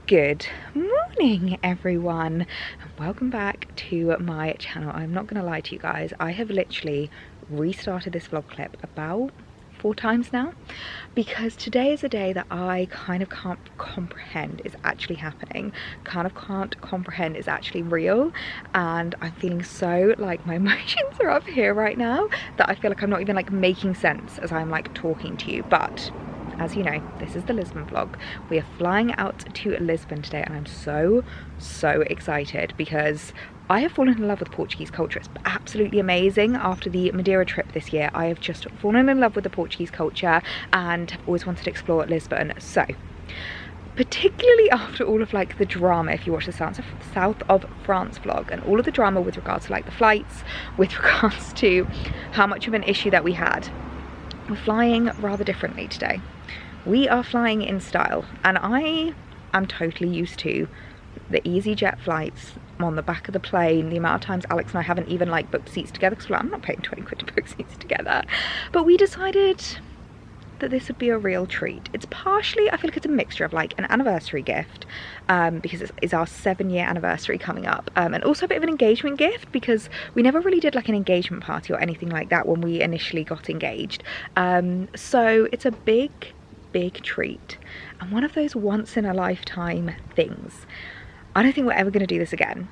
Good morning everyone and welcome back to my channel. I'm not gonna lie to you guys, I have literally restarted this vlog clip about 4 times now because today is a day that I kind of can't comprehend is actually happening, can't comprehend is actually real, and I'm feeling so like my emotions are up here right now that I feel like I'm not even like making sense as I'm like talking to you. But as you know, this is the Lisbon vlog. We are flying out to Lisbon today and I'm so excited because I have fallen in love with Portuguese culture. It's absolutely amazing. After the Madeira trip this year, I have just fallen in love with the Portuguese culture and have always wanted to explore Lisbon. So particularly after all of like the drama, if you watch the South of France vlog and all of the drama with regards to like the flights, with regards to how much of an issue that we had, we're flying rather differently today. We are flying in style, and I am totally used to the EasyJet flights on the back of the plane. The amount of times Alex and I haven't even like booked seats together because I'm not paying 20 quid to book seats together. But we decided that this would be a real treat. It's partially, I feel like it's a mixture of like an anniversary gift because it's our 7-year anniversary coming up, and also a bit of an engagement gift because we never really did like an engagement party or anything like that when we initially got engaged. So it's a big treat and one of those once in a lifetime things. I don't think we're ever going to do this again.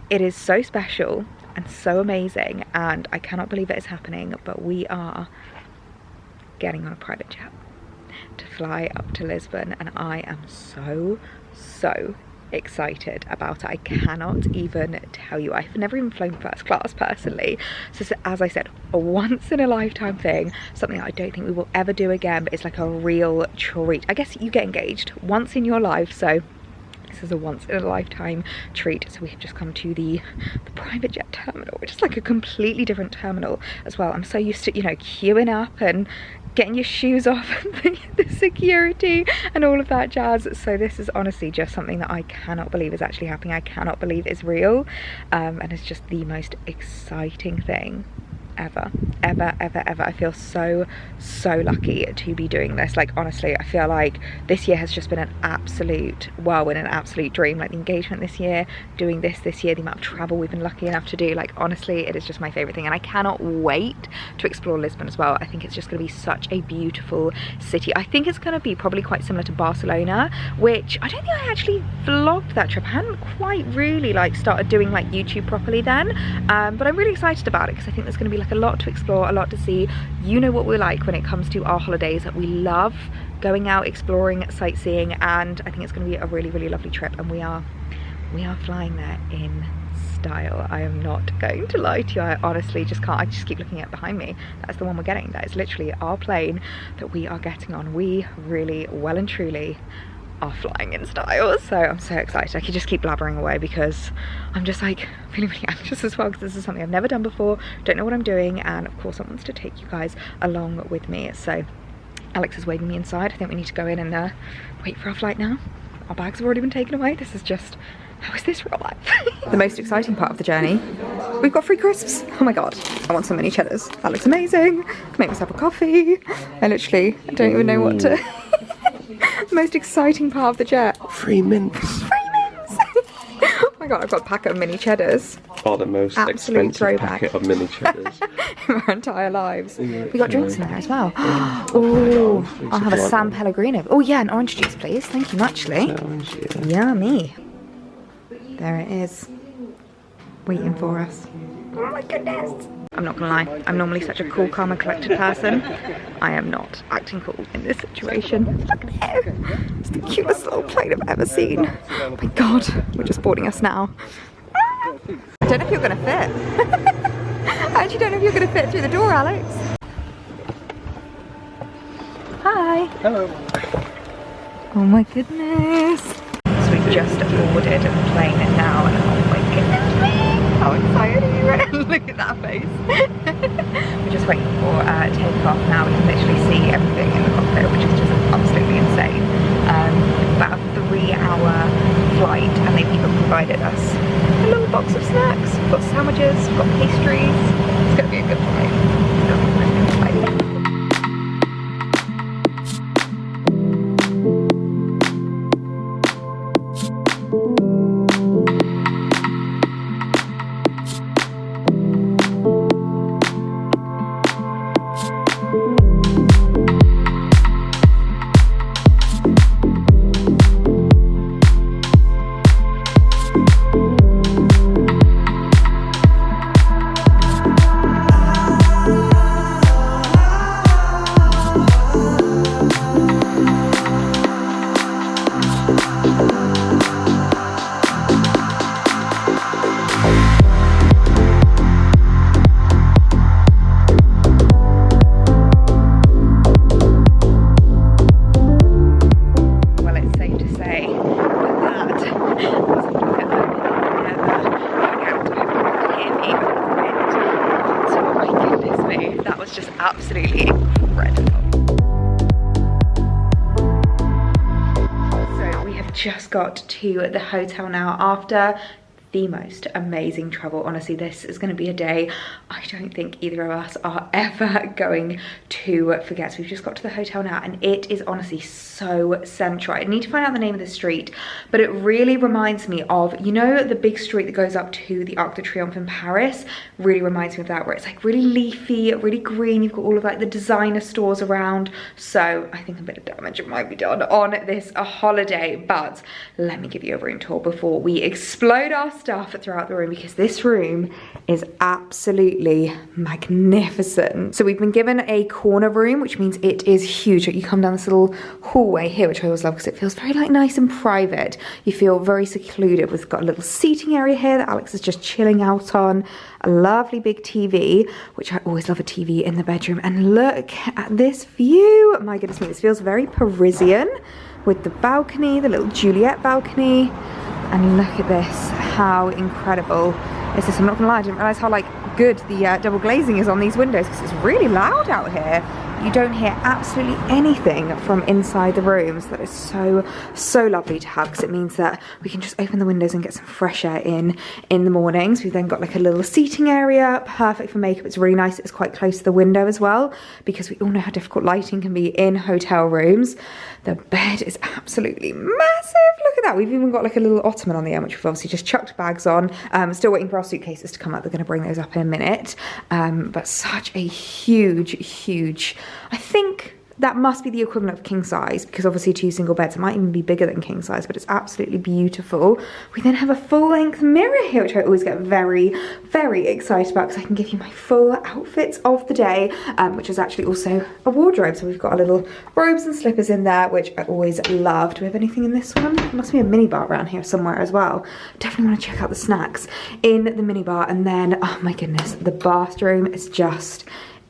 It is so special and so amazing and I cannot believe it is happening, but we are getting on a private jet to fly up to Lisbon and I am so excited about it. I cannot even tell you. I've never even flown first class personally, so as I said, a once in a lifetime thing, something that I don't think we will ever do again, but it's like a real treat. I guess you get engaged once in your life, so this is a once in a lifetime treat. So we have just come to the private jet terminal, which is like a completely different terminal as well. I'm so used to, you know, queuing up and getting your shoes off and the security and all of that jazz. So this is honestly just something that I cannot believe is actually happening. I cannot believe is real, and it's just the most exciting thing ever. I feel so lucky to be doing this. Like honestly, I feel like this year has just been an absolute whirlwind, an absolute dream. Like the engagement this year, doing this year, the amount of travel we've been lucky enough to do, like honestly it is just my favorite thing and I cannot wait to explore Lisbon as well. I think it's just going to be such a beautiful city. I think it's going to be probably quite similar to Barcelona, which I don't think I actually vlogged that trip. I hadn't quite really like started doing like YouTube properly then, but I'm really excited about it because I think there's going to be like a lot to explore, a lot to see. You know what we're like when it comes to our holidays, that we love going out, exploring, sightseeing, and I think it's going to be a really lovely trip and we are flying there in style. I am not going to lie to you, I honestly just can't. I just keep looking at behind me. That's the one we're getting. That is literally our plane that we are getting on. We really well and truly are flying in style, so I'm so excited. I could just keep blabbering away because I'm just like feeling really anxious as well because this is something I've never done before, don't know what I'm doing, and of course I want to take you guys along with me. So Alex is waving me inside. I think we need to go in and wait for our flight now. Our bags have already been taken away. This is just, how is this real life? The most exciting part of the journey, we've got free crisps. Oh my god, I want some mini cheddars. That looks amazing. Make myself a coffee. I don't even know what to the most exciting part of the jet. Free mints. Free mints! Oh my god, I've got a packet of mini cheddars. Oh, the most Absolute expensive throwback. packet of mini cheddars in our entire lives. Yeah, We got drinks in there as well. Oh, I'll have a San Pellegrino. Oh yeah, an orange juice please. Thank you muchly. Yummy. There it is. Waiting for us. Oh my goodness. I'm not gonna lie, I'm normally such a cool, calm and collected person. I am not acting cool in this situation. Look at it. It's the cutest little plane I've ever seen. Oh my god, we're just boarding us now. I don't know if you're gonna fit. I actually don't know if you're gonna fit through the door, Alex. Hi. Hello. Oh my goodness. So we've just boarded the plane now and oh my goodness me. How excited are you? Look at that face. We're just waiting for takeoff now. We can literally see everything in the cockpit, which is just absolutely insane. About a 3-hour flight and they've even provided us a little box of snacks. We've got sandwiches, we've got pastries. It's going to be a good flight. It's going to be a really good flight. just got to the hotel now after the most amazing travel. Honestly, this is going to be a day I don't think either of us are ever going to forget. So we've just got to the hotel now, and it is honestly so central. I need to find out the name of the street, but it really reminds me of, you know, the big street that goes up to the Arc de Triomphe in Paris. Really reminds me of that, where it's like really leafy, really green. You've got all of like the designer stores around. So I think a bit of damage might be done on this holiday, but let me give you a room tour before we explode our stuff throughout the room, because this room is absolutely magnificent. So we've been given a corner room, which means it is huge. You come down this little hallway here, which I always love because it feels very like nice and private. You feel very secluded. We've got a little seating area here that Alex is just chilling out on. A lovely big TV, which I always love a TV in the bedroom. And look at this view. My goodness me, this feels very Parisian with the balcony, the little Juliet balcony. And look at this, how incredible is this? I'm not gonna lie, I didn't realize how like good the double glazing is on these windows, because it's really loud out here. You don't hear absolutely anything from inside the rooms. That is so lovely to have, because it means that we can just open the windows and get some fresh air in the mornings. We've then got like a little seating area, perfect for makeup. It's really nice. It's quite close to the window as well, because we all know how difficult lighting can be in hotel rooms. The bed is absolutely massive. Look at that. We've even got like a little ottoman on the end, which we've obviously just chucked bags on. Still waiting for our suitcases to come up. They're going to bring those up in a minute. But such a huge, I think that must be the equivalent of king size, because obviously 2 single beds. It might even be bigger than king size, but it's absolutely beautiful. We then have a full-length mirror here, which I always get very excited about, because I can give you my full outfits of the day, which is actually also a wardrobe. So we've got our little robes and slippers in there, which I always love. Do we have anything in this one? There must be a minibar around here somewhere as well. Definitely want to check out the snacks in the minibar. And then, oh my goodness, the bathroom is just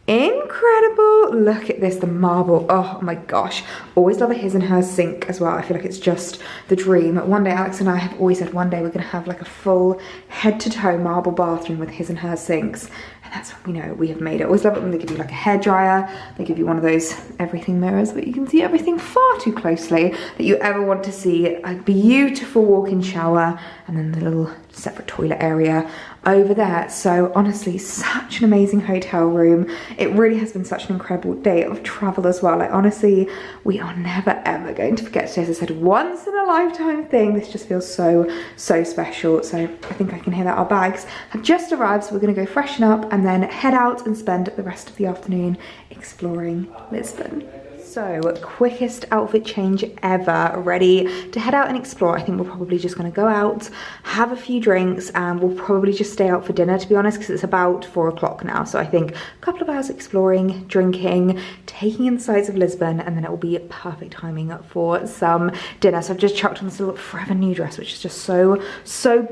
incredible. Look at this, the marble. Oh my gosh, always love a his and her sink as well. I feel like it's just the dream. One day, Alex and I have always said one day we're gonna have like a full head to toe marble bathroom with his and her sinks. And that's what we know we have made it. I always love it when they give you like a hairdryer. They give you one of those everything mirrors, but you can see everything far too closely that you ever want to see. A beautiful walk-in shower, and then the little separate toilet area over there. So honestly, such an amazing hotel room. It really has been such an incredible day of travel as well. Like honestly, we are never ever going to forget today. As I said, once in a lifetime thing. This just feels so special. So I think I can hear that our bags have just arrived, so we're gonna go freshen up and then head out and spend the rest of the afternoon exploring Lisbon. So, quickest outfit change ever, ready to head out and explore. I think we're probably just gonna go out, have a few drinks, and we'll probably just stay out for dinner, to be honest, because it's about 4 o'clock now. So I think a couple of hours exploring, drinking, taking in the sights of Lisbon, and then it will be perfect timing for some dinner. So I've just chucked on this little Forever New dress, which is just so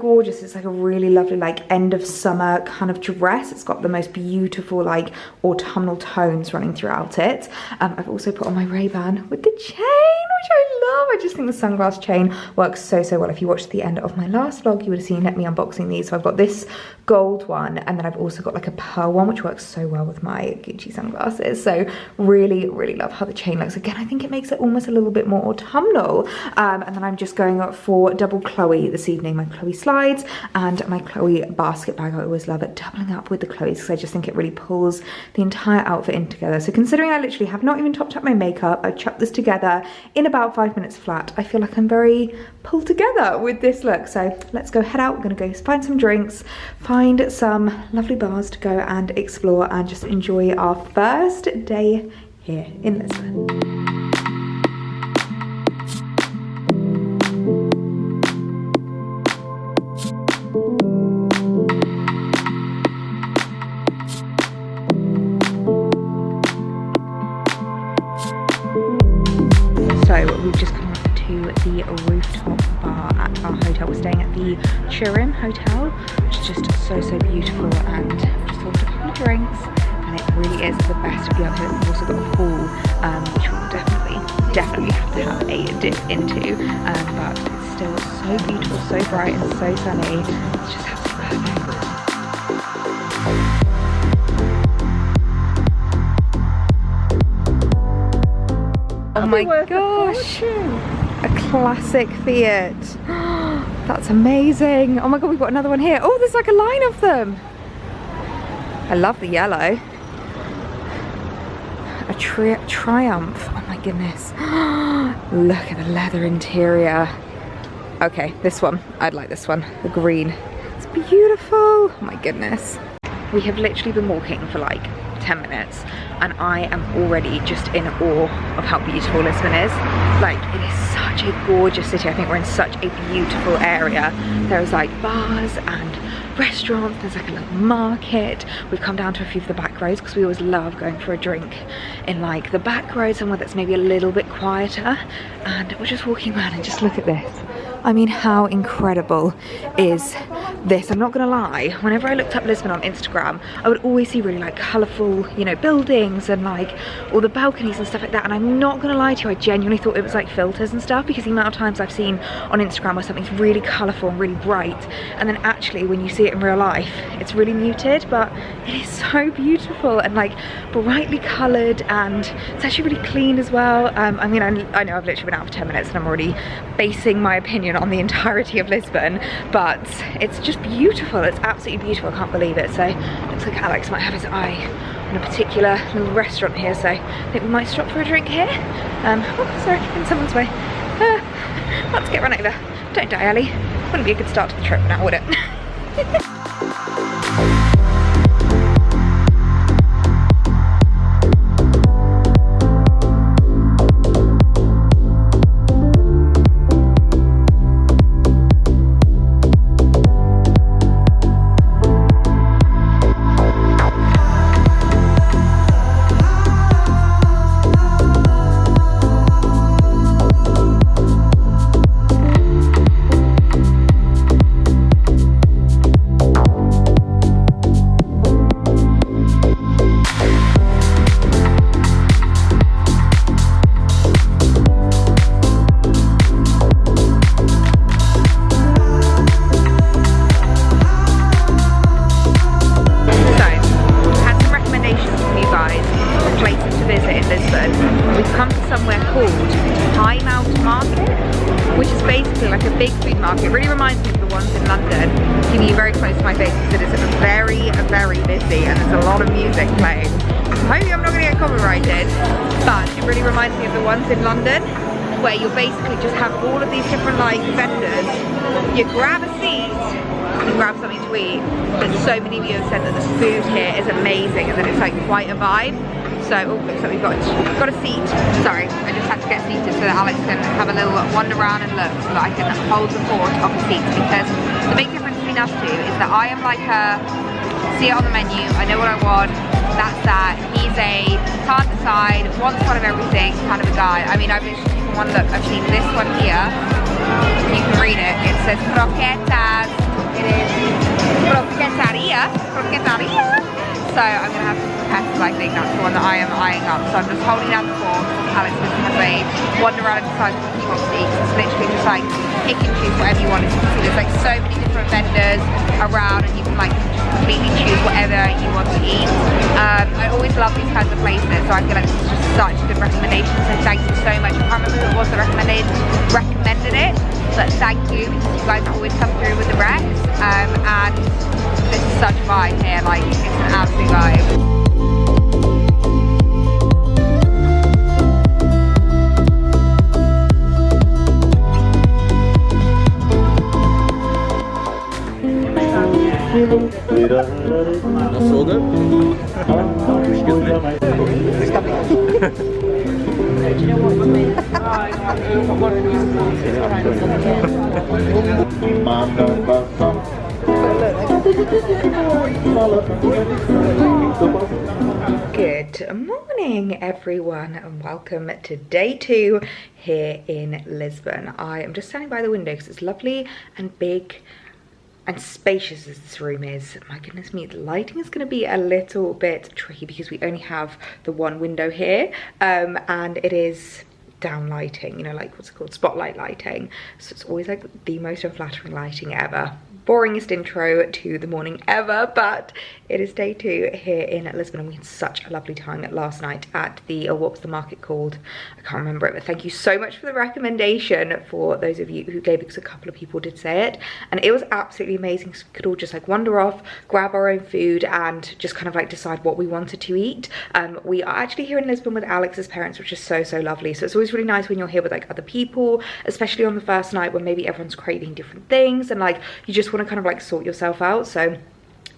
gorgeous. It's like a really lovely like end of summer kind of dress. It's got the most beautiful like autumnal tones running throughout it. I've also put on my Ray-Ban with the chain, which I love. I just think the sunglass chain works so well. If you watched the end of my last vlog, you would have seen me unboxing these. So I've got this gold one, and then I've also got like a pearl one, which works so well with my Gucci sunglasses. So really love how the chain looks. Again, I think it makes it almost a little bit more autumnal. And then I'm just going up for double Chloe this evening, my Chloe slides and my Chloe basket bag. I always love it, doubling up with the Chloe's, because I just think it really pulls the entire outfit in together. So considering I literally have not even topped up my makeup, I've chucked this together in about 5 minutes flat, I feel like I'm very pulled together with this look. So let's go head out. We're gonna go find some drinks, find some lovely bars to go and explore, and just enjoy our first day here in Lisbon. So we've just come up to the rooftop bar at our hotel. We're staying at the GRWM hotel, which is just so beautiful, and we just ordered a couple of drinks, and it really is the best view out here. We've also got a pool, which we'll definitely have to have a dip into, but it's still so beautiful, so bright and so sunny. It's just absolutely perfect. Oh my gosh, a classic Fiat. That's amazing. Oh my god, we've got another one here. Oh, there's like a line of them. I love the yellow. A Triumph. Oh my goodness. Look at the leather interior. Okay, this one. I'd like this one. The green. It's beautiful. Oh my goodness. We have literally been walking for like 10 minutes and I am already just in awe of how beautiful Lisbon is. Like, it is such a gorgeous city. I think we're in such a beautiful area. There's like bars and restaurants, there's like a little market. We've come down to a few of the back roads because we always love going for a drink in like the back road, somewhere that's maybe a little bit quieter, and we're just walking around and just look at this. I mean, how incredible is this? I'm not gonna lie, whenever I looked up Lisbon on Instagram, I would always see really like colourful, you know, buildings and like all the balconies and stuff like that, and I'm not gonna lie to you, I genuinely thought it was like filters and stuff, because the amount of times I've seen on Instagram where something's really colourful and really bright, and then actually when you see it in real life, it's really muted, but it is so beautiful and like brightly coloured, and it's actually really clean as well. I mean, I know I've literally been out for 10 minutes and I'm already basing my opinion on the entirety of Lisbon, but it's just beautiful. It's absolutely beautiful. I can't believe it. So looks like Alex might have his eye on a particular little restaurant here, so I think we might stop for a drink here. Oh, sorry, in someone's way. Let's get run over. Don't die, Ellie. Wouldn't be a good start to the trip now, would it? It really reminds me of the ones in London. Keeping you very close to my face because it is very, very busy and there's a lot of music playing. Hopefully I'm not going to get copyrighted, but it really reminds me of the ones in London where you basically just have all of these different like vendors. You grab a seat, you grab something to eat. But so many of you have said that the food here is amazing and that it's like quite a vibe. So, oh, looks like we've got a seat. Sorry, I just had to get seated so that Alex can have a little wander around and look, so that I can hold the fort of the seats, because the big difference between us two is that I am like a, see it on the menu, I know what I want, that's that. He's a can't decide, wants one of everything kind of a guy. I mean, I've literally taken one look, I've seen this one here, you can read it, it says croquetas, it is croquetaria, croquetaria. So I'm going to have to test, I think that's the one that I am eyeing up. So I'm just holding down the form. Alex just has a wander around and decide what he wants to eat. It's literally just like pick and choose whatever you want. As you can see, there's like so many different vendors around and you can like just completely choose whatever you want to eat. I always love these kinds of places, so I feel like this is just such a good recommendation. So thank you so much. I can't remember who it was that recommended it, but thank you, because you guys always come through with the recs. And this is such a vibe here, like it's an absolute vibe. That's all good. Good morning everyone and welcome to day 2 here in Lisbon. I am just standing by the window because it's lovely and big and spacious as this room is. My goodness me, the lighting is going to be a little bit tricky because we only have the one window here, and it is down lighting, you know, like what's it called, spotlight lighting. So it's always like the most unflattering lighting ever. boringest intro to the morning ever, but it is day 2 here in Lisbon, and we had such a lovely time last night at the, what was the market called? I can't remember it, but thank you so much for the recommendation for those of you who gave it, because a couple of people did say it, and it was absolutely amazing. So we could all just like wander off, grab our own food, and just kind of like decide what we wanted to eat. We are actually here in Lisbon with Alex's parents, which is so lovely. So it's always really nice when you're here with like other people, especially on the first night when maybe everyone's craving different things and like you just want to kind of like sort yourself out. So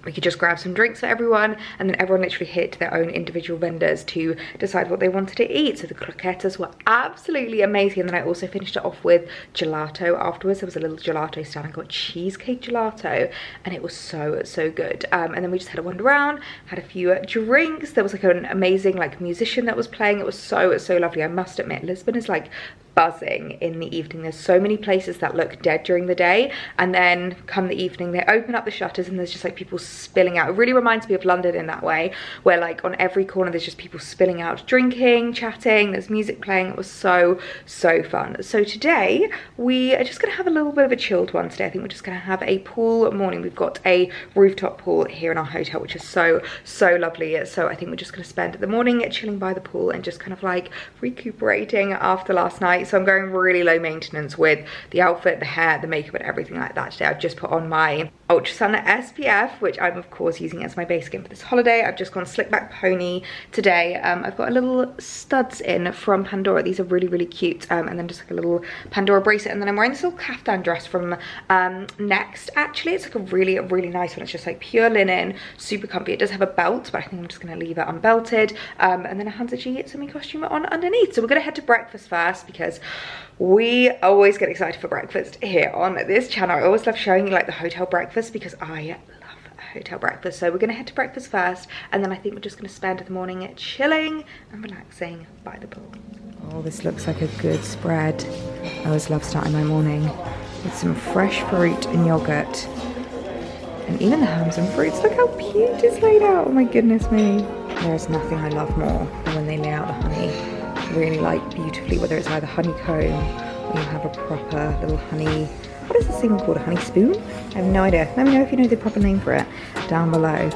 we could just grab some drinks for everyone, and then everyone literally hit their own individual vendors to decide what they wanted to eat. So the croquetas were absolutely amazing, and then I also finished it off with gelato afterwards. There was a little gelato stand. I got cheesecake gelato, and it was so good. And then we just had a wander around, had a few drinks. There was like an amazing like musician that was playing. It was so lovely. I must admit, Lisbon is like buzzing in the evening. There's so many places that look dead during the day, and then come the evening they open up the shutters and there's just like people spilling out. It really reminds me of London in that way, where like on every corner there's just people spilling out, drinking, chatting, there's music playing. It was so fun. So today we are just gonna have a little bit of a chilled one today. I think we're just gonna have a pool morning. We've got a rooftop pool here in our hotel, which is so lovely. So I think we're just gonna spend the morning chilling by the pool and just kind of like recuperating after last night. So I'm going really low maintenance with the outfit, the hair, the makeup and everything like that today. I've just put on my Ultra Sun SPF, which I'm of course using as my base skin for this holiday. I've just gone slick back pony today. I've got a little studs in from Pandora. These are really cute, and then just like a little Pandora bracelet, and then I'm wearing this little caftan dress from Next. Actually, it's like a really nice one. It's just like pure linen, super comfy. It does have a belt, but I think I'm just gonna leave it unbelted, and then a Hansaji semi-costume on underneath. So we're gonna head to breakfast first, because we always get excited for breakfast here on this channel. I always love showing you like the hotel breakfast, because I love a hotel breakfast. So we're gonna head to breakfast first, and then I think we're just gonna spend the morning chilling and relaxing by the pool. Oh, this looks like a good spread. I always love starting my morning with some fresh fruit and yogurt, and even the hams and fruits. Look how cute it's laid out. Oh my goodness me. There is nothing I love more than when they lay out the honey really like beautifully, whether it's either honeycomb or you have a proper little honey, what is this thing called, a honey spoon? I have no idea. Let me know if you know the proper name for it down below.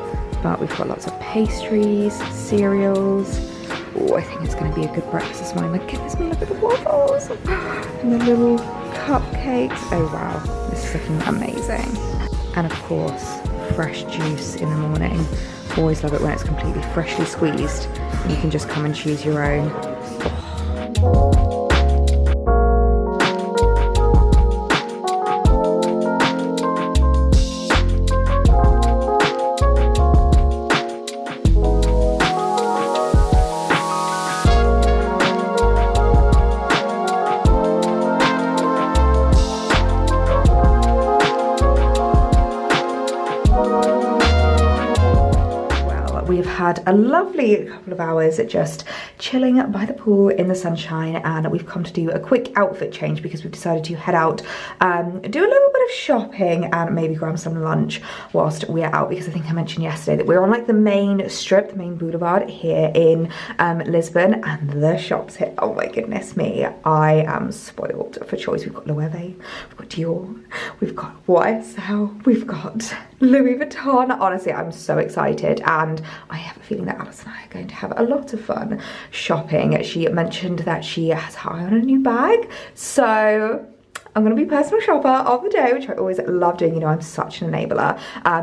But we've got lots of pastries, cereals. Oh, I think it's going to be a good breakfast this morning. My goodness me, look at the waffles and the little cupcakes. Oh wow, this is looking amazing. And of course, fresh juice in the morning. Always love it when it's completely freshly squeezed and you can just come and choose your own. We've had a lovely couple of hours just chilling by the pool in the sunshine, and we've come to do a quick outfit change because we've decided to head out, do a little bit of shopping and maybe grab some lunch whilst we're out, because I think I mentioned yesterday that we're on like the main strip, the main boulevard here in Lisbon, and the shops here, oh my goodness me, I am spoiled for choice. We've got Loewe, we've got Dior, we've got YSL, we've got Louis Vuitton. Honestly, I'm so excited, and I have a feeling that Alice and I are going to have a lot of fun shopping. She mentioned that she has her eye on a new bag, so I'm going to be personal shopper of the day, which I always love doing. You know, I'm such an enabler.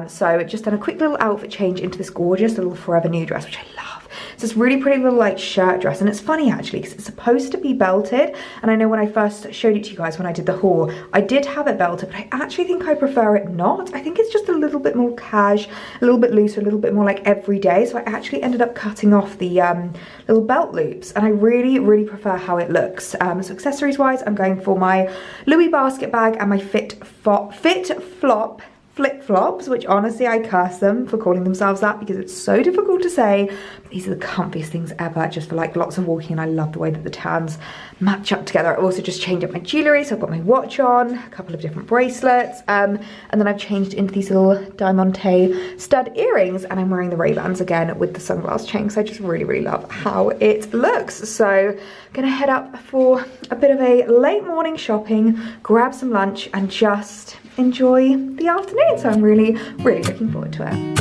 So just done a quick little outfit change into this gorgeous little Forever New dress, which I love. It's this really pretty little like shirt dress, and it's funny actually because it's supposed to be belted, and I know when I first showed it to you guys when I did the haul, I did have it belted, but I actually think I prefer it not. I think it's just a little bit more cash, a little bit looser, a little bit more like everyday. So I actually ended up cutting off the little belt loops, and I really prefer how it looks. So accessories wise, I'm going for my Louis basket bag and my Fit Flop flip-flops, which honestly I curse them for calling themselves that because it's so difficult to say. These are the comfiest things ever, just for like lots of walking, and I love the way that the tans match up together. I also just changed up my jewellery, so I've got my watch on, a couple of different bracelets, and then I've changed into these little diamante stud earrings, and I'm wearing the Ray-Bans again with the sunglass chain, because I just really, really love how it looks. So I'm gonna head up for a bit of a late morning shopping, grab some lunch, and just enjoy the afternoon. So I'm really, really looking forward to it.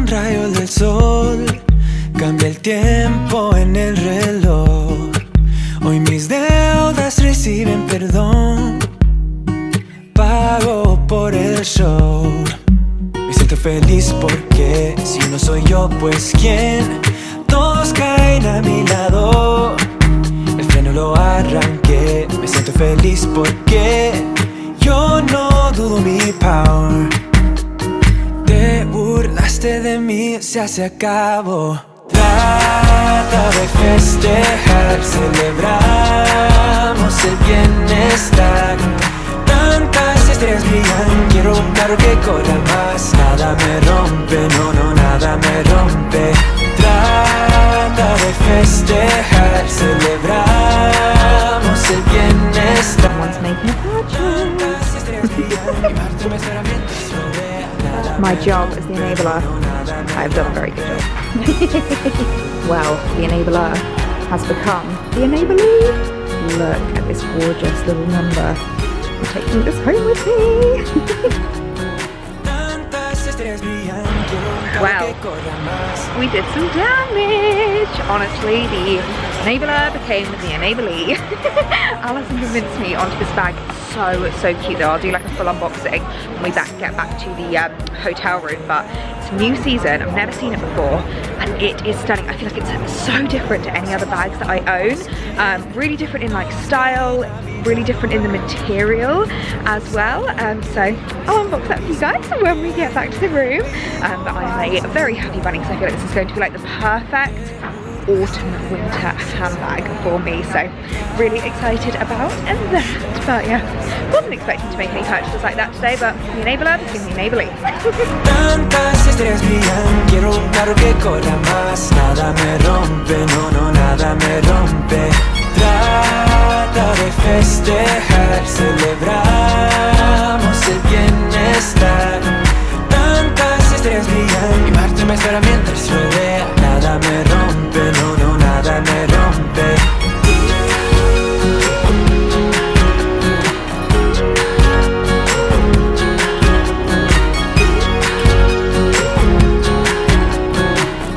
Rayo del sol cambia el tiempo en el reloj. Hoy mis deudas reciben perdón. Pago por el show. Me siento feliz porque si no soy yo, pues quién. Todos caen a mi lado. El freno lo arranqué. Me siento feliz porque yo no dudo mi power. Te burlaste de mí, se acabó. Trata de festejar, celebramos el bienestar. Tantas estrellas brillan, quiero un carro que corra más. Nada me rompe, no, no, nada me rompe. Trata de festejar, celebramos el bienestar. Tantas estrellas brillan, llevarte me espera mientras lo vea. My job as the enabler, I've done a very good job. Well, the enabler has become the enablee. Look at this gorgeous little number. I'm taking this home with me. Well, we did some damage. Honestly, the enabler became the enablee. Alison convinced me onto this bag. So cute though. I'll do like a full unboxing when we get back to the hotel room, but it's a new season. I've never seen it before and it is stunning. I feel like it's so different to any other bags that I own. Really different in like style, really different in the material as well. So I'll unbox that for you guys when we get back to the room. But I'm a very happy bunny because I feel like this is going to be like the perfect autumn winter handbag for me, so really excited about that. But yeah, wasn't expecting to make any purchases like that today, but the enabler became the enablee. Tantas estrellas brillan, quiero un carro que corra más. Nada me rompe, no, no, nada me rompe. Trata de festejar, celebramos el bienestar. Tantas estrellas brillan, mi Marte me espera mientras lo vea. Nada me rompe, no, no, nada me rompe.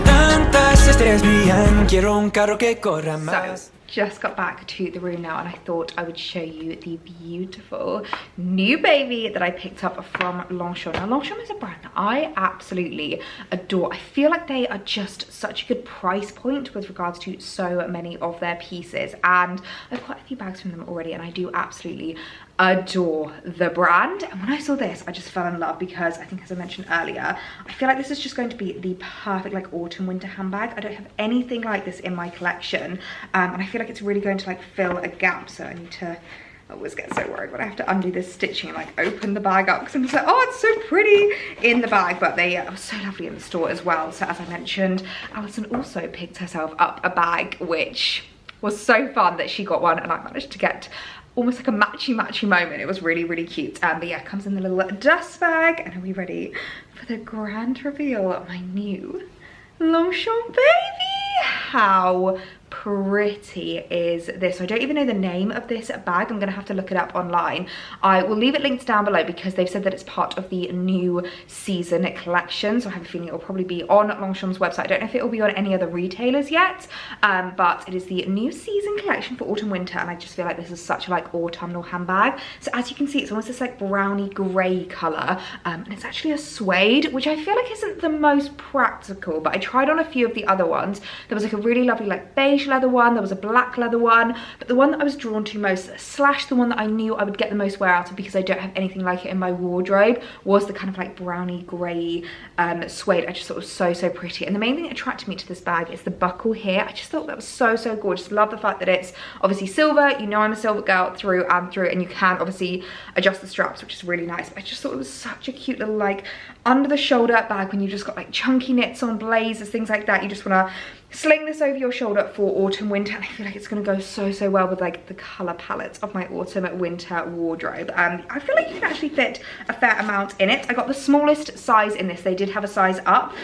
Tantas estrellas brillan, quiero un carro que corra más. Just got back to the room now and I thought I would show you the beautiful new baby that I picked up from Longchamp. Now Longchamp is a brand that I absolutely adore. I feel like they are just such a good price point with regards to so many of their pieces, and I've quite a few bags from them already and I do absolutely adore the brand. And when I saw this, I just fell in love because I think, as I mentioned earlier, I feel like this is just going to be the perfect like autumn winter handbag. I don't have anything like this in my collection, and I feel like it's really going to like fill a gap. So I need to, I always get so worried when I have to undo this stitching and like open the bag up because I'm just like, oh, it's so pretty in the bag. But they are so lovely in the store as well. So as I mentioned, Alison also picked herself up a bag, which was so fun that she got one and I managed to get almost like a matchy moment. It was really, really cute. But yeah, it comes in the little dust bag. And are we ready for the grand reveal of my new Longchamp baby? How pretty is this? I don't even know the name of this bag. I'm gonna have to look it up online. I will leave it linked down below because they've said that it's part of the new season collection, so I have a feeling it will probably be on Longchamp's website. I don't know if it will be on any other retailers yet, but it is the new season collection for autumn winter, and I just feel like this is such a like autumnal handbag. So as you can see, it's almost this like browny grey colour, and it's actually a suede, which I feel like isn't the most practical, but I tried on a few of the other ones. There was like a really lovely like beige greenish leather one, there was a black leather one, but the one that I was drawn to most, slash the one that I knew I would get the most wear out of because I don't have anything like it in my wardrobe, was the kind of like browny grey suede. I just thought it was so, so pretty. And the main thing that attracted me to this bag is the buckle here. I just thought that was so, so gorgeous. Love the fact that it's obviously silver. You know I'm a silver girl through and through, and you can obviously adjust the straps, which is really nice. But I just thought it was such a cute little like under the shoulder bag when you just got like chunky knits on, blazers, things like that. You just want to sling this over your shoulder for autumn, winter, and I feel like it's going to go so, so well with like the colour palette of my autumn, winter wardrobe. I feel like you can actually fit a fair amount in it. I got the smallest size in this. They did have a size up.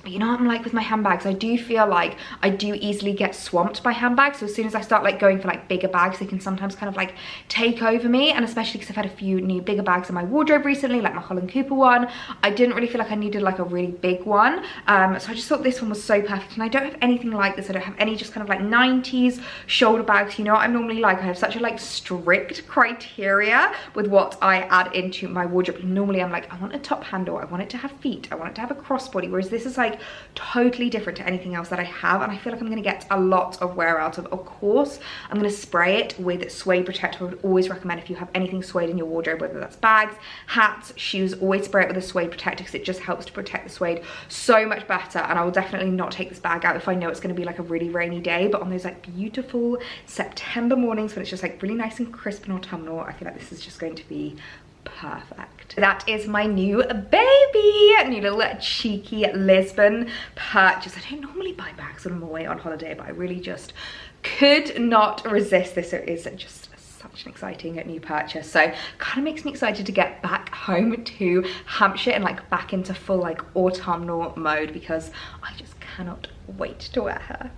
You know what I'm like with my handbags, I do feel like I do easily get swamped by handbags. So as soon as I start like going for like bigger bags, they can sometimes kind of like take over me. And especially because I've had a few new bigger bags in my wardrobe recently, like my Holland Cooper one. I didn't really feel like I needed like a really big one. So I just thought this one was so perfect. And I don't have anything like this. I don't have any just kind of like 90s shoulder bags. You know what I'm normally like? I have such a like strict criteria with what I add into my wardrobe. Normally I'm like, I want a top handle, I want it to have feet, I want it to have a crossbody, whereas this is like totally different to anything else that I have, and I feel like I'm going to get a lot of wear out of. Of course, I'm going to spray it with suede protector. I would always recommend, if you have anything suede in your wardrobe, whether that's bags, hats, shoes, always spray it with a suede protector because it just helps to protect the suede so much better. And I will definitely not take this bag out if I know it's going to be like a really rainy day, but on those like beautiful September mornings when it's just like really nice and crisp and autumnal, I feel like this is just going to be perfect. That is my new baby, new little cheeky Lisbon purchase. I don't normally buy bags when I'm away on holiday, but I really just could not resist this. It is just such an exciting new purchase, so kind of makes me excited to get back home to Hampshire and like back into full like autumnal mode, because I just cannot wait to wear her.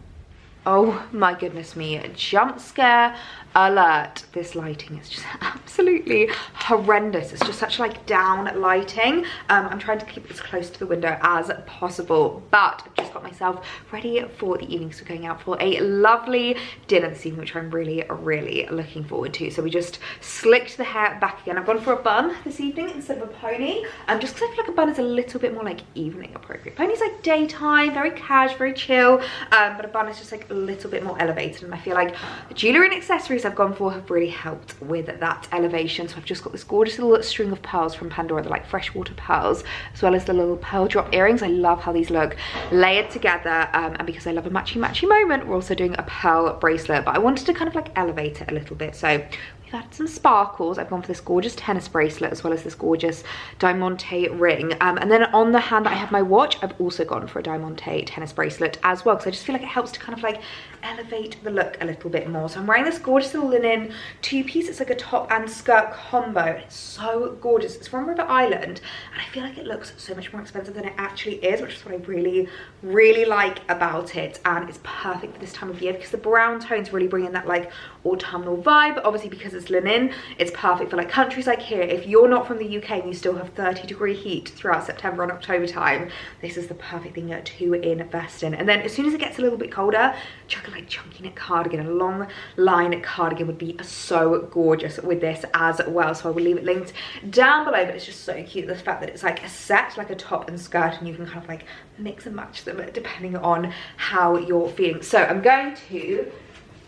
Oh my goodness me, jump scare alert. This lighting is just absolutely horrendous. It's just such like down lighting. I'm trying to keep it as close to the window as possible, but I've just got myself ready for the evening. So we're going out for a lovely dinner this evening, which I'm really, really looking forward to. So we just slicked the hair back again. I've gone for a bun this evening instead of a pony, just because I feel like a bun is a little bit more like evening appropriate. Pony's like daytime, very cash, very chill, but a bun is just like a little bit more elevated, and I feel like the jewellery and accessories I've gone for have really helped with that elevation. So I've just got this gorgeous little string of pearls from Pandora, the like freshwater pearls, as well as the little pearl drop earrings. I love how these look layered together, and because I love a matchy moment, we're also doing a pearl bracelet, but I wanted to kind of like elevate it a little bit. So we've added some sparkles. I've gone for this gorgeous tennis bracelet as well as this gorgeous diamante ring, and then on the hand that I have my watch, I've also gone for a diamante tennis bracelet as well, because I just feel like it helps to kind of like elevate the look a little bit more. So I'm wearing this gorgeous little linen two-piece. It's like a top and skirt combo. It's so gorgeous. It's from River Island, and I feel like it looks so much more expensive than it actually is, which is what I really, really like about it. And it's perfect for this time of year because the brown tones really bring in that like autumnal vibe. But obviously because it's linen, it's perfect for like countries like here. If you're not from the UK and you still have 30-degree heat throughout September and October time, this is the perfect thing to invest in. And then as soon as it gets a little bit colder, chuck a like chunky knit cardigan. A long line cardigan would be so gorgeous with this as well. So I will leave it linked down below, but it's just so cute, the fact that it's like a set, like a top and skirt, and you can kind of like mix and match them depending on how you're feeling. So I'm going to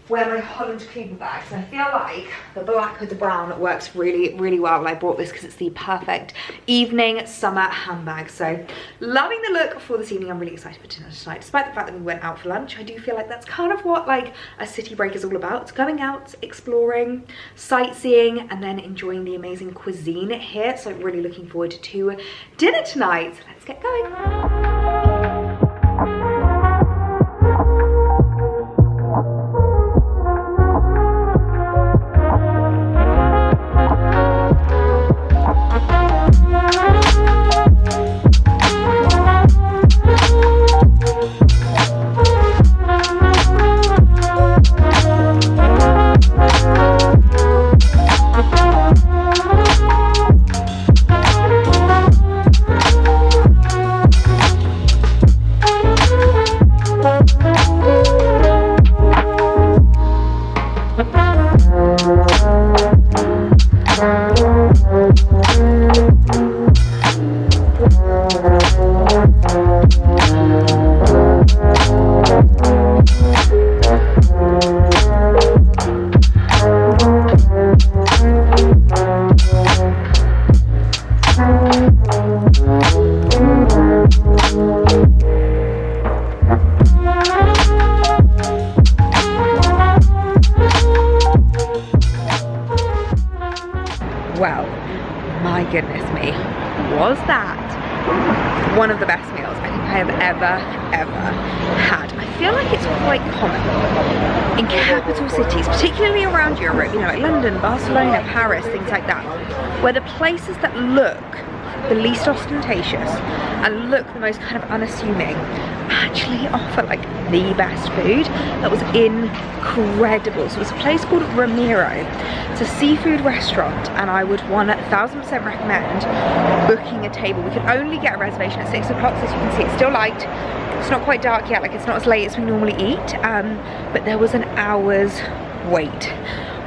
wear my Holland Cooper bag. So I feel like the black with the brown works really, really well. And I bought this because it's the perfect evening summer handbag. So loving the look for this evening. I'm really excited for dinner tonight. Despite the fact that we went out for lunch, I do feel like that's kind of what like a city break is all about. It's going out, exploring, sightseeing, and then enjoying the amazing cuisine here. So really looking forward to dinner tonight. So let's get going. that one of the best meals I think I have ever had. I feel like it's quite common in capital cities, particularly around Europe, you know, like London, Barcelona, Paris, things like that, where the places that look the least ostentatious and look the most kind of unassuming actually offer like the best food. That was incredible. So it's a place called Ramiro. It's a seafood restaurant, and I would 1000% recommend booking a table. We could only get a reservation at 6 o'clock, so as you can see it's still light. It's not quite dark yet, like it's not as late as we normally eat, but there was an hour's wait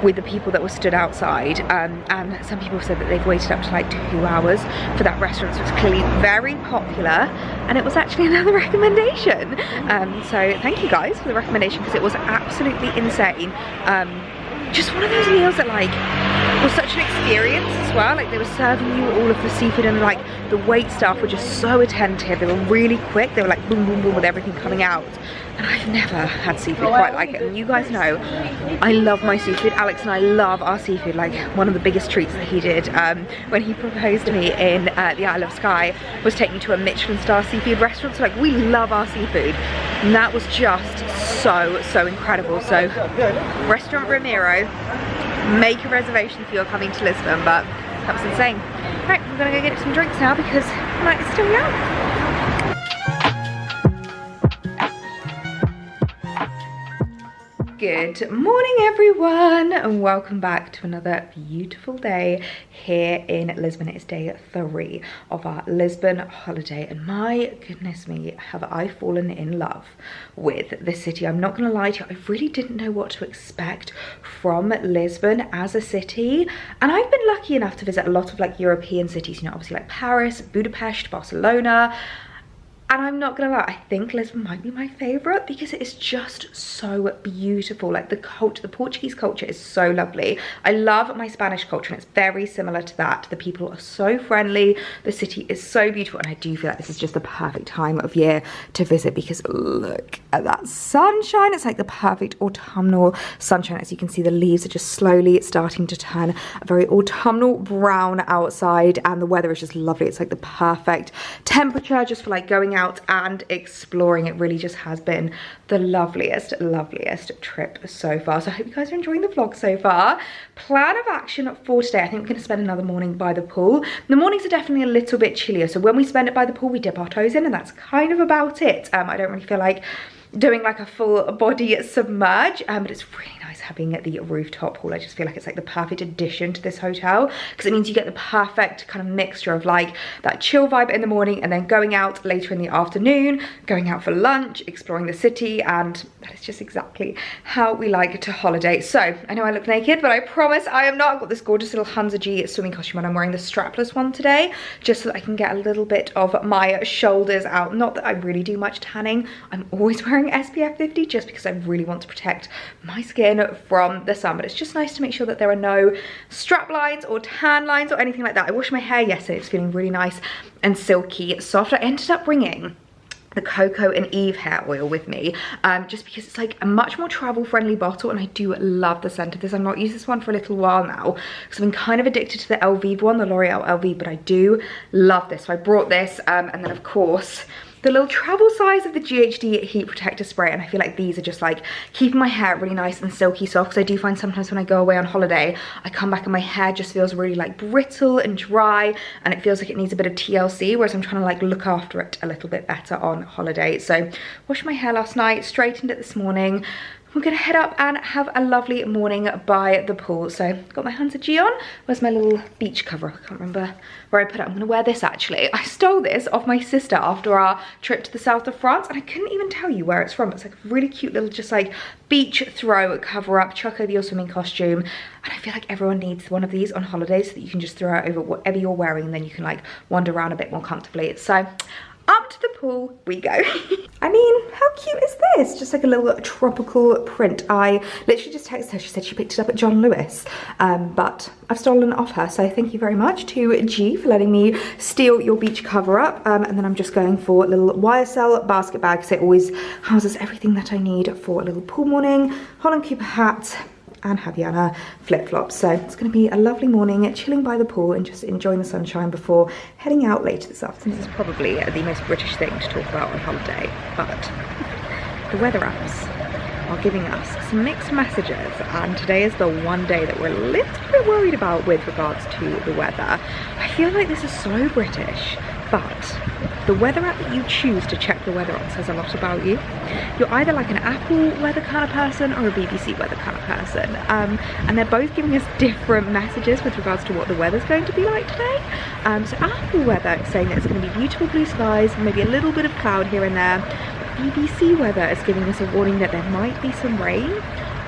with the people that were stood outside, and some people said that they've waited up to like 2 hours for that restaurant, so it's clearly very popular, and it was actually another recommendation. So thank you guys for the recommendation, because it was absolutely insane. Just one of those meals that like was such an experience as well. Like they were serving you all of the seafood, and like the wait staff were just so attentive. They were really quick. They were like boom boom boom with everything coming out, and I've never had seafood quite like it. And you guys know I love my seafood. Alex and I love our seafood. Like one of the biggest treats that he did when he proposed to me in the Isle of Skye was take me to a Michelin star seafood restaurant. So like we love our seafood, and that was just so incredible. So Restaurant Ramiro, make a reservation if you're coming to Lisbon, but that was insane. Right, we're gonna go get some drinks now because the night is still young. Good morning everyone, and welcome back to another beautiful day here in Lisbon. It is day 3 of our Lisbon holiday, and my goodness me, have I fallen in love with this city. I'm not gonna lie to you, I really didn't know what to expect from Lisbon as a city, and I've been lucky enough to visit a lot of like European cities, you know, obviously like Paris, Budapest, Barcelona. And I'm not gonna lie, I think Lisbon might be my favorite because it is just so beautiful. Like the culture, the Portuguese culture is so lovely. I love my Spanish culture, and it's very similar to that. The people are so friendly, the city is so beautiful, and I do feel like this is just the perfect time of year to visit because look at that sunshine. It's like the perfect autumnal sunshine. As you can see, the leaves are just slowly starting to turn a very autumnal brown outside, and the weather is just lovely. It's like the perfect temperature just for like going out and exploring. It really just has been the loveliest trip so far. So I hope you guys are enjoying the vlog so far. Plan of action for today, I think we're going to spend another morning by the pool. The mornings are definitely a little bit chillier, so when we spend it by the pool we dip our toes in, and that's kind of about it. I don't really feel like doing like a full body submerge, but it's really nice having the rooftop pool. I just feel like it's like the perfect addition to this hotel, because it means you get the perfect kind of mixture of like that chill vibe in the morning, and then going out later in the afternoon, going out for lunch, exploring the city, and that is just exactly how we like to holiday. So I know I look naked, but I promise I am not. I've got this gorgeous little Hansa G swimming costume, and I'm wearing the strapless one today just so that I can get a little bit of my shoulders out. Not that I really do much tanning. I'm always wearing SPF 50 just because I really want to protect my skin from the sun, but it's just nice to make sure that there are no strap lines or tan lines or anything like that. I washed my hair yesterday. It's feeling really nice and silky soft. I ended up bringing the Coco and Eve hair oil with me, just because it's like a much more travel friendly bottle, and I do love the scent of this. I've not used this one for a little while now because I've been kind of addicted to the LV one, the L'Oreal LV, but I do love this. So I brought this, and then of course the little travel size of the GHD heat protector spray, and I feel like these are just like keeping my hair really nice and silky soft, because I do find sometimes when I go away on holiday I come back and my hair just feels really like brittle and dry, and it feels like it needs a bit of TLC, whereas I'm trying to like look after it a little bit better on holiday. So washed my hair last night, straightened it this morning. We're gonna head up and have a lovely morning by the pool. So got my Hansa G on. Where's my little beach cover? I can't remember where I put it. I'm gonna wear this actually. I stole this off my sister after our trip to the south of France, and I couldn't even tell you where it's from. It's like a really cute little just like beach throw cover up, chuck over your swimming costume. And I feel like everyone needs one of these on holidays so that you can just throw it over whatever you're wearing, and then you can like wander around a bit more comfortably. So up to the pool we go. I mean, how cute is this? Just like a little tropical print. I literally just texted her. She said she picked it up at John Lewis, but I've stolen it off her. So thank you very much to G for letting me steal your beach cover up. And then I'm just going for a little YSL basket bag, because it always houses everything that I need for a little pool morning. Holland Cooper hat, and Havana flip-flops. So it's going to be a lovely morning, chilling by the pool and just enjoying the sunshine before heading out later this afternoon. This is probably the most British thing to talk about on holiday, but the weather apps are giving us some mixed messages, and today is the one day that we're a little bit worried about with regards to the weather. I feel like this is so British, but the weather app that you choose to check the weather on says a lot about you. You're either like an Apple weather kind of person or a BBC weather kind of person, and they're both giving us different messages with regards to what the weather's going to be like today. So Apple weather is saying that it's going to be beautiful blue skies, maybe a little bit of cloud here and there. BBC weather is giving us a warning that there might be some rain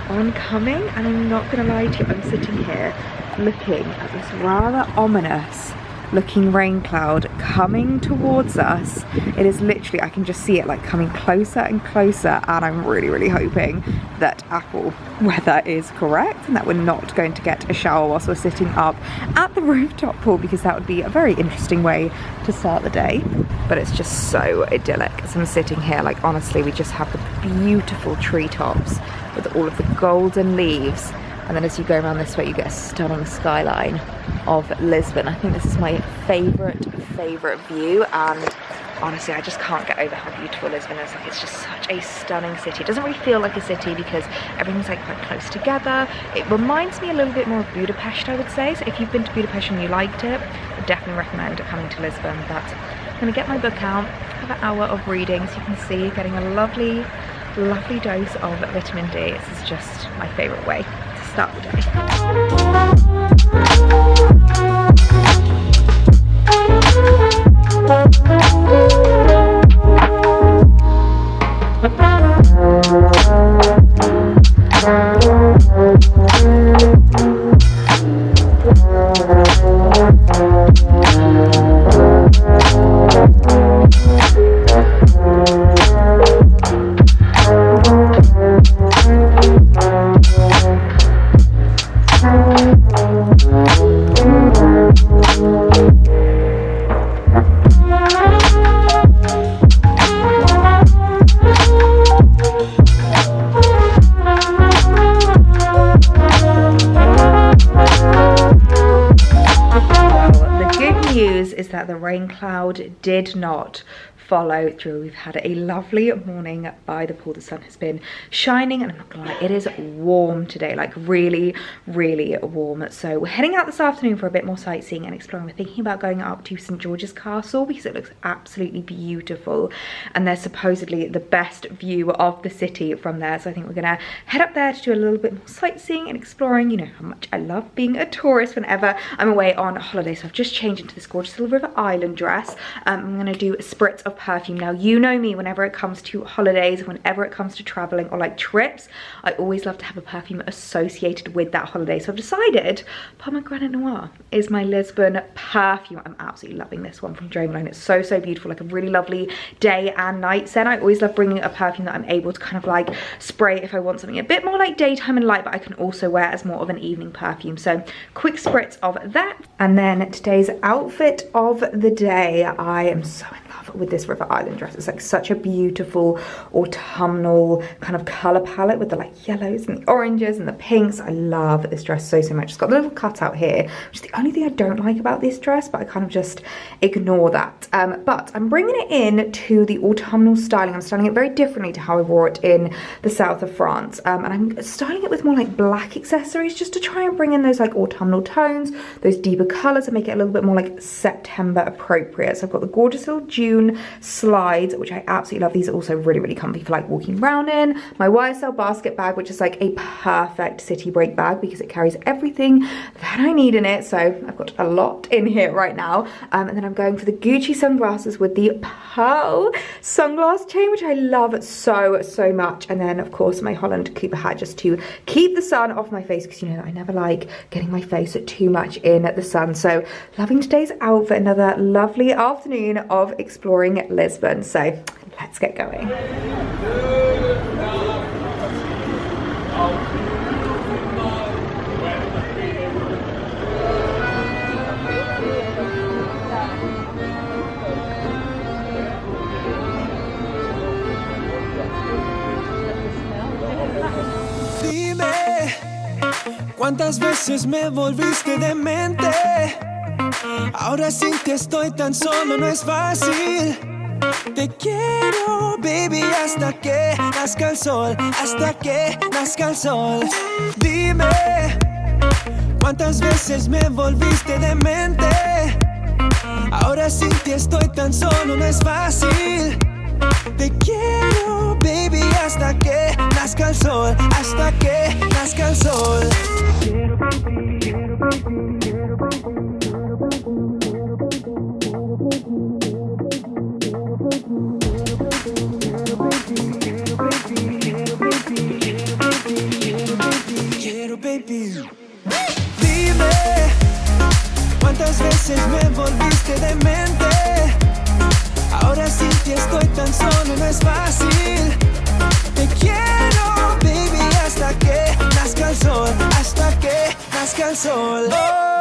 oncoming, and I'm not going to lie to you, I'm sitting here looking at this rather ominous looking rain cloud coming towards us. It is literally, I can just see it like coming closer and closer, and I'm really hoping that Apple weather is correct and that we're not going to get a shower whilst we're sitting up at the rooftop pool, because that would be a very interesting way to start the day. But it's just so idyllic as I'm sitting here, like honestly we just have the beautiful treetops with all of the golden leaves, and then as you go around this way you get a stunning skyline of Lisbon. I think this is my favourite view, and honestly I just can't get over how beautiful Lisbon is. Like, it's just such a stunning city. It doesn't really feel like a city because everything's like quite close together. It reminds me a little bit more of Budapest, I would say. So if you've been to Budapest and you liked it, I would definitely recommend coming to Lisbon. But I'm going to get my book out, have an hour of reading, so you can see getting a lovely dose of vitamin D. This is just my favourite way to start the day. Is that the rain cloud did not follow through. We've had a lovely morning by the pool. The sun has been shining, and I'm not gonna lie, it is warm today, like really warm. So we're heading out this afternoon for a bit more sightseeing and exploring. We're thinking about going up to St George's Castle because it looks absolutely beautiful, and there's supposedly the best view of the city from there. So I think we're gonna head up there to do a little bit more sightseeing and exploring. You know how much I love being a tourist whenever I'm away on holiday. So I've just changed into this gorgeous little River Island dress. I'm gonna do a spritz of perfume. Now, you know me, whenever it comes to holidays, whenever it comes to traveling or like trips, I always love to have a perfume associated with that holiday. So I've decided Pomegranate Noir is my Lisbon perfume. I'm absolutely loving this one from Jo Malone. It's so beautiful, like a really lovely day and night scent. I always love bringing a perfume that I'm able to kind of like spray if I want something a bit more like daytime and light, but I can also wear as more of an evening perfume. So quick spritz of that. And then today's outfit of the day, I am so in love with this River Island dress. It's like such a beautiful autumnal kind of color palette with the like yellows and the oranges and the pinks. I love this dress so much. It's got a little cutout here, which is the only thing I don't like about this dress, but I kind of just ignore that. But I'm bringing it in to the autumnal styling. I'm styling it very differently to how I wore it in the south of France, and I'm styling it with more like black accessories just to try and bring in those like autumnal tones, those deeper colors, and make it a little bit more like September appropriate. So I've got the gorgeous little June slides, which I absolutely love. These are also really comfy for like walking around in. My YSL basket bag, which is like a perfect city break bag because it carries everything that I need in it. So I've got a lot in here right now. And then I'm going for the Gucci sunglasses with the pearl sunglass chain, which I love so much. And then of course my Holland Cooper hat, just to keep the sun off my face, because you know that I never like getting my face too much in the sun. So loving today's outfit. Another lovely afternoon of exploring Lisbon. So let's get going. Dime ¿Cuántas veces me volviste demente? Ahora sin ti estoy tan solo, no es fácil. Te quiero, baby, hasta que nazca el sol, hasta que nazca el sol. Dime, ¿cuántas veces me volviste demente? Ahora sin ti estoy tan solo, no es fácil. Te quiero, baby, hasta que nazca el sol, hasta que nazca el sol. Quiero, baby. Dime, ¿cuántas veces me volviste demente? Ahora sin ti estoy tan solo, no es fácil. Te quiero, baby, hasta que nazca el sol, hasta que nazca el sol. Oh,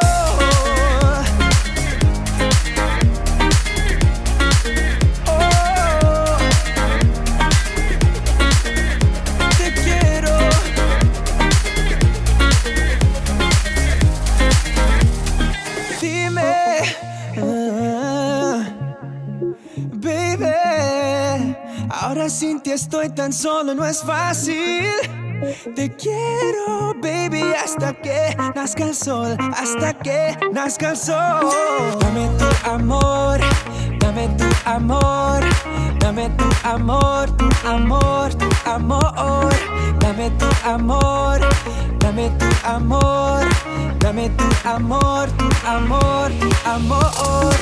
oh, te quiero. Dime, baby, ahora sin ti estoy tan solo, no es fácil. Te quiero, baby, hasta que nazca el sol, hasta que nazca el sol. Dame tu amor, dame tu amor, dame tu amor, tu amor, tu amor. Dame tu amor, dame tu amor, dame tu amor, tu amor, tu amor.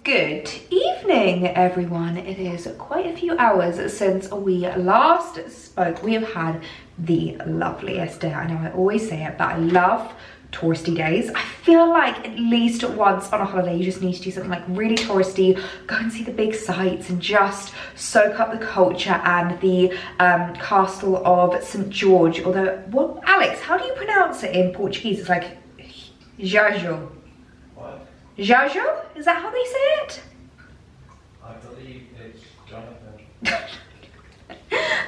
Good evening, everyone. It is quite a few hours since we last spoke. We have had the loveliest day. I know I always say it, but I love touristy days. I feel like at least once on a holiday you just need to do something like really touristy, go and see the big sights and just soak up the culture and the castle of St. George. Although, what, Alex, how do you pronounce it in Portuguese? It's like Jajo. What? Jajo? Is that how they say it? I believe it's Jonathan.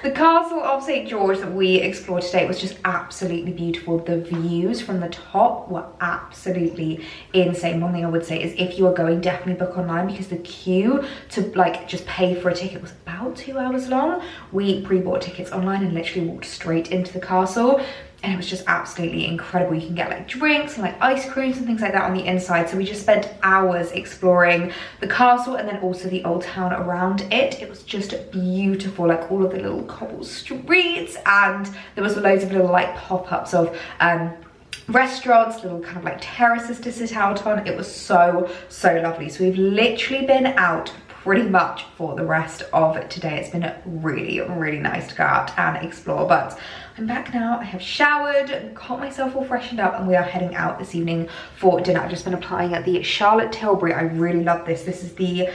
The castle of St. George that we explored today was just absolutely beautiful. The views from the top were absolutely insane. One thing I would say is if you are going, definitely book online, because the queue to like just pay for a ticket was about 2 hours long. We pre-bought tickets online and literally walked straight into the castle. And it was just absolutely incredible. You can get like drinks and like ice creams and things like that on the inside. So we just spent hours exploring the castle and then also the old town around it. It was just beautiful, like all of the little cobble streets, and there was loads of little like pop-ups of restaurants, little kind of like terraces to sit out on. It was so lovely. So we've literally been out pretty much for the rest of today. It's been really nice to go out and explore, but I'm back now. I have showered, got myself all freshened up, and we are heading out this evening for dinner. I've just been applying at the Charlotte Tilbury. I really love this. This is the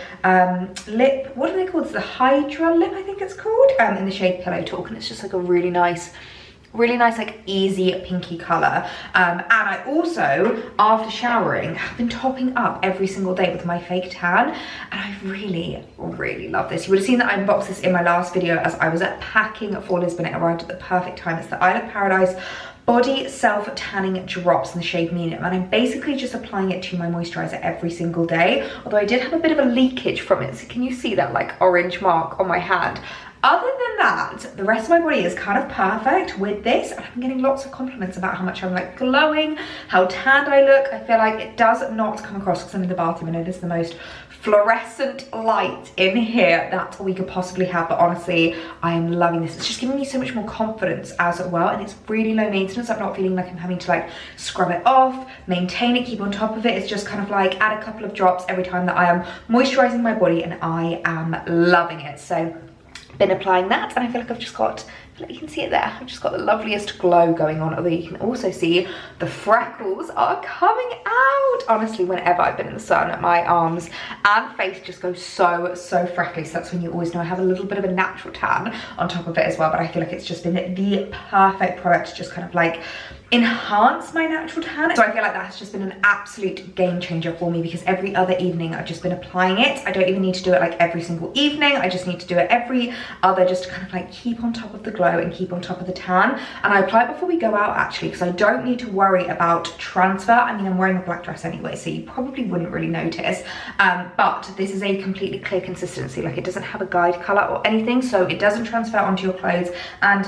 lip, what are they called? It's the Hydra lip, I think it's called, in the shade Pillow Talk, and it's just like a really nice like easy pinky color. And I also, after showering, have been topping up every single day with my fake tan, and I really love this. You would have seen that I unboxed this in my last video as I was packing for Lisbon. It arrived at the perfect time. It's the Isle of Paradise Body Self Tanning Drops in the shade Medium, and I'm basically just applying it to my moisturizer every single day, although I did have a bit of a leakage from it. So can you see that like orange mark on my hand? Other than that, the rest of my body is kind of perfect with this, and I'm getting lots of compliments about how much I'm like glowing, how tanned I look. I feel like it does not come across, because I'm in the bathroom. I know this is the most fluorescent light in here that we could possibly have, but honestly, I am loving this. It's just giving me so much more confidence as well, and it's really low maintenance. I'm not feeling like I'm having to like scrub it off, maintain it, keep on top of it. It's just kind of like add a couple of drops every time that I am moisturizing my body, and I am loving it. So been applying that, and I feel like I've just got, I feel like you can see it there, I've just got the loveliest glow going on, although you can also see the freckles are coming out. Honestly, whenever I've been in the sun, my arms and face just go so freckly. So that's when you always know I have a little bit of a natural tan on top of it as well. But I feel like it's just been the perfect product to just kind of like enhance my natural tan. So I feel like that has just been an absolute game changer for me, because every other evening I've just been applying it. I don't even need to do it like every single evening. I just need to do it every other, just to kind of like keep on top of the glow and keep on top of the tan. And I apply it before we go out actually, because I don't need to worry about transfer. I mean, I'm wearing a black dress anyway, so you probably wouldn't really notice. But this is a completely clear consistency. Like, it doesn't have a guide color or anything, so it doesn't transfer onto your clothes. And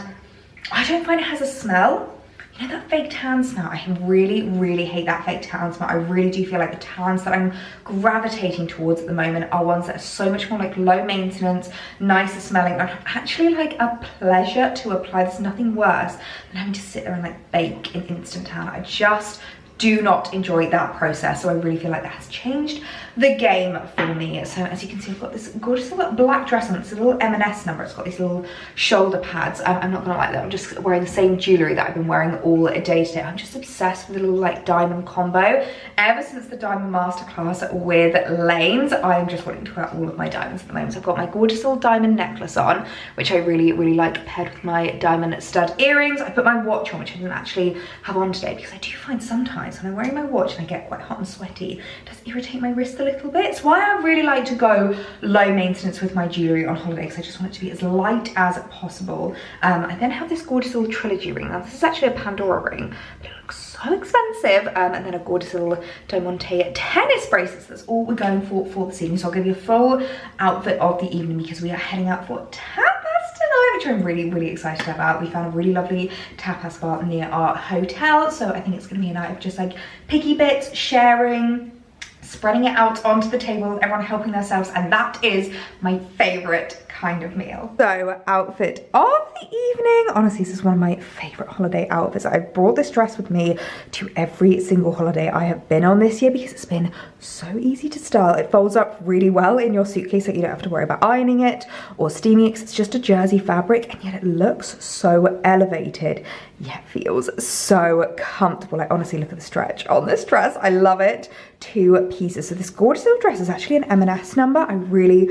I don't find it has a smell. You know that fake tan smell? I really hate that fake tan smell. I really do feel like the tans that I'm gravitating towards at the moment are ones that are so much more like low maintenance, nicer smelling, and actually like a pleasure to apply. There's nothing worse than having to sit there and like bake an instant tan. I just do not enjoy that process. So I really feel like that has changed the game for me. So as you can see, I've got this gorgeous little black dress on. It's a little M&S number. It's got these little shoulder pads. I'm not gonna lie though, I'm just wearing the same jewelry that I've been wearing all day today. I'm just obsessed with the little like diamond combo. Ever since the diamond masterclass with Lanes, I'm just wanting to wear all of my diamonds at the moment. So I've got my gorgeous little diamond necklace on, which I really like, paired with my diamond stud earrings. I put my watch on, which I didn't actually have on today, because I do find sometimes when I'm wearing my watch and I get quite hot and sweaty, it does irritate my wrist a little bit. It's why I really like to go low maintenance with my jewelry on holiday, because I just want it to be as light as possible. I then have this gorgeous little trilogy ring. Now this is actually a Pandora ring, but it looks so expensive. And then a gorgeous little Diamante tennis bracelets. That's all we're going for this evening. So I'll give you a full outfit of the evening, because we are heading out for tapas tonight, which I'm really excited about. We found a really lovely tapas bar near our hotel, so I think it's gonna be a night of just like picky bits, sharing, spreading it out onto the table, everyone helping themselves, and that is my favorite kind of meal. So outfit of the evening, honestly this is one of my favorite holiday outfits. I've brought this dress with me to every single holiday I have been on this year, because it's been so easy to style. It folds up really well in your suitcase, so you don't have to worry about ironing it or steaming it, 'cause it's just a jersey fabric, and yet it looks so elevated, yet feels so comfortable. Like, honestly, look at the stretch on this dress. I love it. 2 pieces. So this gorgeous little dress is actually an M&S number. I really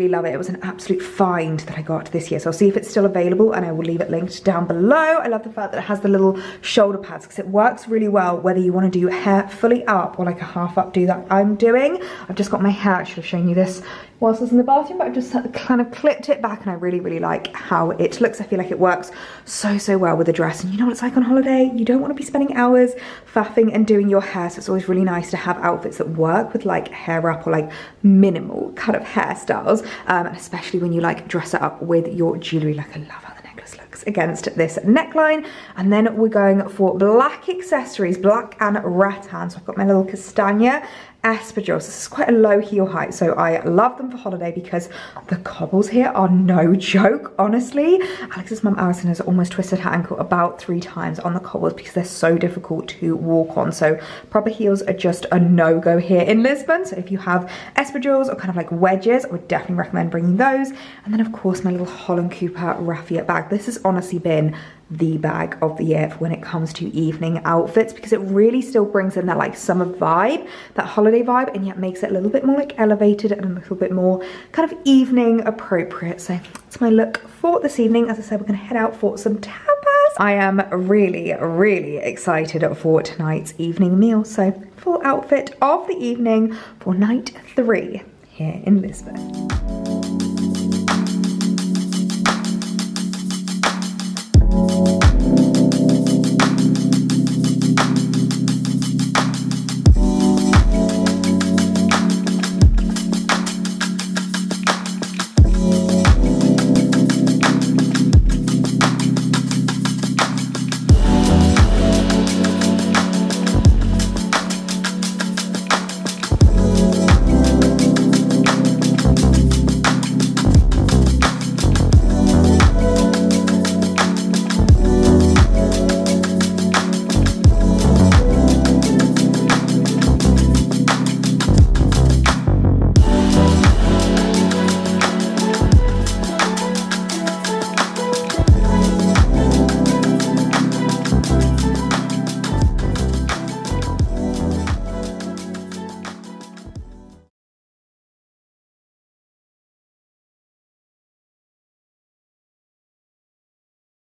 love it. It was an absolute find that I got this year. So I'll see if it's still available, and I will leave it linked down below. I love the fact that it has the little shoulder pads, because it works really well whether you want to do hair fully up or like a half up do that I'm doing. I've just got my hair, I should have shown you this whilst I was in the bathroom, but I've just kind of clipped it back, and I really like how it looks. I feel like it works so well with the dress. And you know what it's like on holiday? You don't want to be spending hours faffing and doing your hair, so it's always really nice to have outfits that work with like hair up or like minimal kind of hairstyles, and especially when you like dress it up with your jewelry. Like, I love how the necklace looks against this neckline. And then we're going for black accessories, black and rattan. So I've got my little castagna espadrilles. This is quite a low heel height, so I love them for holiday, because the cobbles here are no joke, honestly. Alex's mum Alison has almost twisted her ankle about 3 times on the cobbles, because they're so difficult to walk on. So proper heels are just a no-go here in Lisbon. So if you have espadrilles or kind of like wedges, I would definitely recommend bringing those. And then of course my little Holland Cooper raffia bag. This has honestly been the bag of the year when it comes to evening outfits, because it really still brings in that like summer vibe, that holiday vibe, and yet makes it a little bit more like elevated and a little bit more kind of evening appropriate. So that's my look for this evening. As I said, we're gonna head out for some tapas. I am really excited for tonight's evening meal. So full outfit of the evening for night 3 here in Lisbon.